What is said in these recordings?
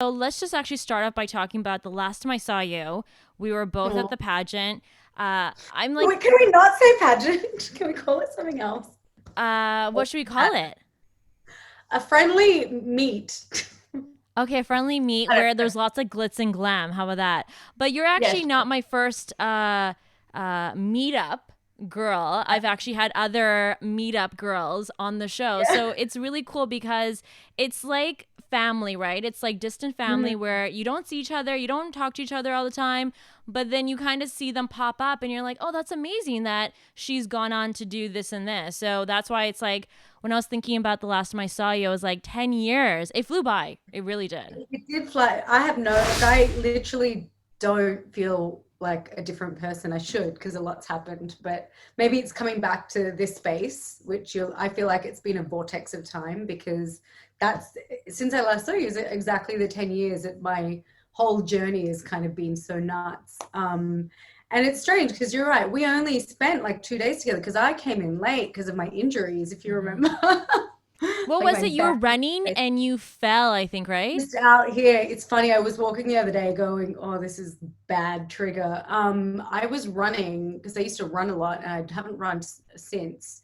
So let's just actually start off by talking about the last time I saw you. We were both at Oh. the pageant. I'm like, Wait, can we not say pageant? Can we call it something else? what should we call it? A friendly meet. Okay, friendly meet I don't where know. there's lots of glitz and glam. How about that? But you're Yeah, actually not sure. my first meetup girl. I've actually had other meetup girls on the show. Yeah. So it's really cool because it's like family, right? It's like distant family Mm. where you don't see each other, you don't talk to each other all the time, but then you kind of see them pop up and you're like, oh, that's amazing that she's gone on to do this and this. So that's why it's like when I was thinking about the last time I saw you, it was like 10 years. It flew by. It really did. It did fly. I have no, like, I literally don't feel like a different person. I should, because a lot's happened, but maybe it's coming back to this space, which I feel like it's been a vortex of time because that's since I last saw you, is exactly the 10 years that my whole journey has kind of been so nuts. And it's strange because you're right. We only spent like 2 days together because I came in late because of my injuries, if you Mm-hmm. remember. What Like was my it? You were back. running and you fell, I think, right? Just out here, it's funny. I was walking the other day going, oh, this is bad trigger. I was running because I used to run a lot and I haven't run since.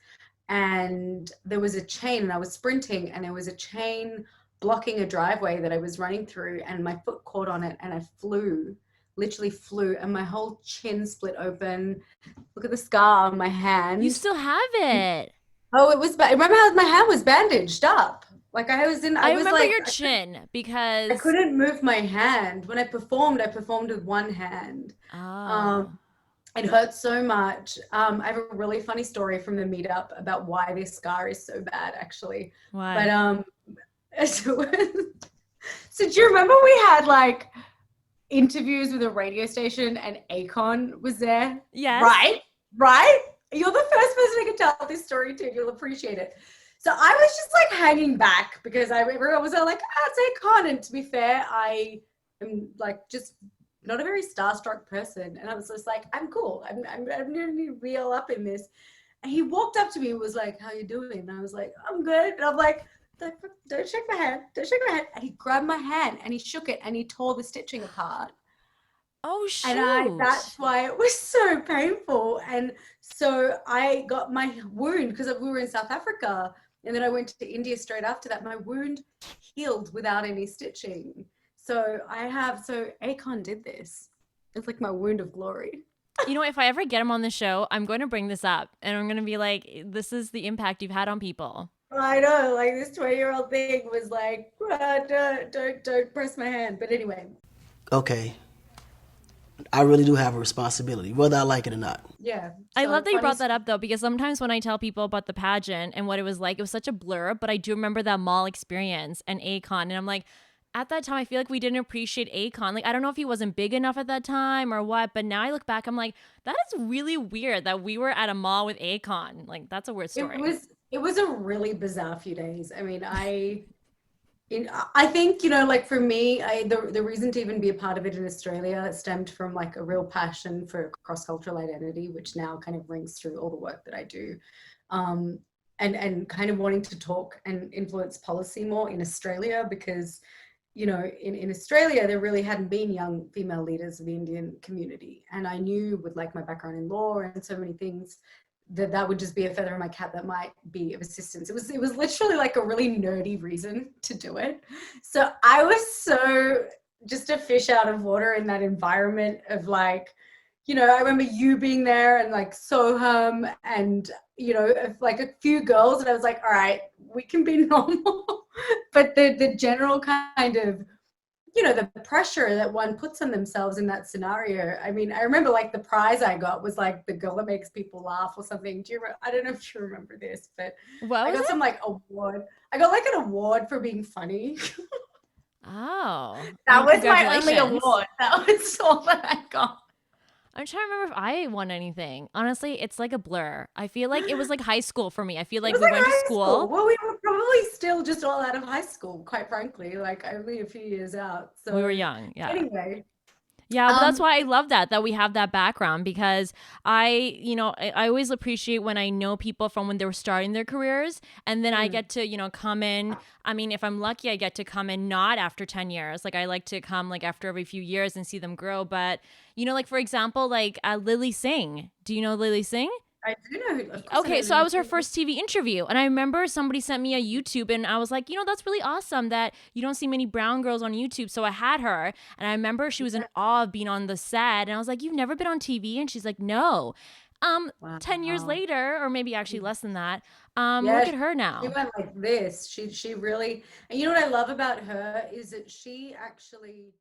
And there was a chain and I was sprinting and there was a chain blocking a driveway that I was running through and my foot caught on it and I flew, literally flew, and my whole chin split open. Look at the scar on my You hand. still have it. Oh, it was bad. Remember how my hand was bandaged up? Like I I was remember like, your chin I because. couldn't move my hand. When I performed with one hand. Um, Oh, it hurt so much. I have a really funny story from the meetup about why this scar is so bad, actually. But why? so, so do you remember we had like interviews with a radio station and Akon was there? Yes. Right? Right? You're the first person I can tell this story to. You'll appreciate it. So I was just like hanging back because everyone was like, ah, it's Akon. And to be fair, I am like just not a very starstruck person. And I was just like, I'm cool. I'm going to be all up in this. And he walked up to me and was like, how you doing? And I was like, I'm good. And I'm like, don't shake my hand. Don't shake my hand. And he grabbed my hand and he shook it and he tore the stitching apart. Oh, And shoot. that's why it was so painful. And so I got my wound because we were in South Africa. And then I went to India straight after that. My wound healed without any stitching. So Akon did this. It's like my wound of glory. You know, if I ever get him on the show, I'm going to bring this up and I'm going to be like, this is the impact you've had on people. I know, like this 20-year-old thing was like, don't press my hand. But anyway, Okay, I really do have a responsibility, whether I like it or not. yeah. I love So that you funny brought that story. up though, because sometimes when I tell people about the pageant and what it was like, it was such a blur, but I do remember that mall experience and Akon. And I'm like, at that time, I feel like we didn't appreciate Akon. Like, I don't know if he wasn't big enough at that time or what, but now I look back, I'm like, that is really weird that we were at a mall with Akon. Like, that's a weird story. It was a really bizarre few days. I mean, I think, like for me, the reason to even be a part of it in Australia stemmed from like a real passion for cross-cultural identity, which now kind of rings through all the work that I do. Um, and kind of wanting to talk and influence policy more in Australia because, in Australia, there really hadn't been young female leaders of the Indian community. And I knew with like my background in law and so many things that would just be a feather in my cap that might be of assistance. It was literally like a really nerdy reason to do it. So I was so just a fish out of water in that environment of like, I remember you being there and like Soham and like a few girls, and I was like, all right, we can be normal. But the general kind of the pressure that one puts on themselves in that scenario. I mean, I remember like the prize I got was like the girl that makes people laugh or something. I don't know if you remember this, but What I was got some it? like award. I got like an award for being funny. Oh, That was my only congratulations. award. That was all that I got. I'm trying to remember if I won anything. Honestly, it's like a blur. I feel like it was like high school for me. I feel It like was we like went to high school. school. Well, we were probably still just all out of high school, quite frankly, like only a few years out. We were So young. Yeah. anyway, Yeah, but that's Um, why I love that we have that background, because I always appreciate when I know people from when they were starting their careers, and then I get to, come in. I mean, if I'm lucky, I get to come in not after 10 years. Like I like to come like after every few years and see them grow. But, like for example, like Lily Singh. Do you know Lily Singh? I do know who, of course I Okay, know so I Lily was her Singh. first TV interview, and I remember somebody sent me a YouTube, and I was like, that's really awesome that you don't see many brown girls on YouTube. So I had her, and I remember she was in awe of being on the set, and I was like, "You've never been on TV?" And she's like, "No." 10 years Wow. later, or maybe actually less than that, look Yeah, at her she now. went like this. She really, and you know what I love about her is that she actually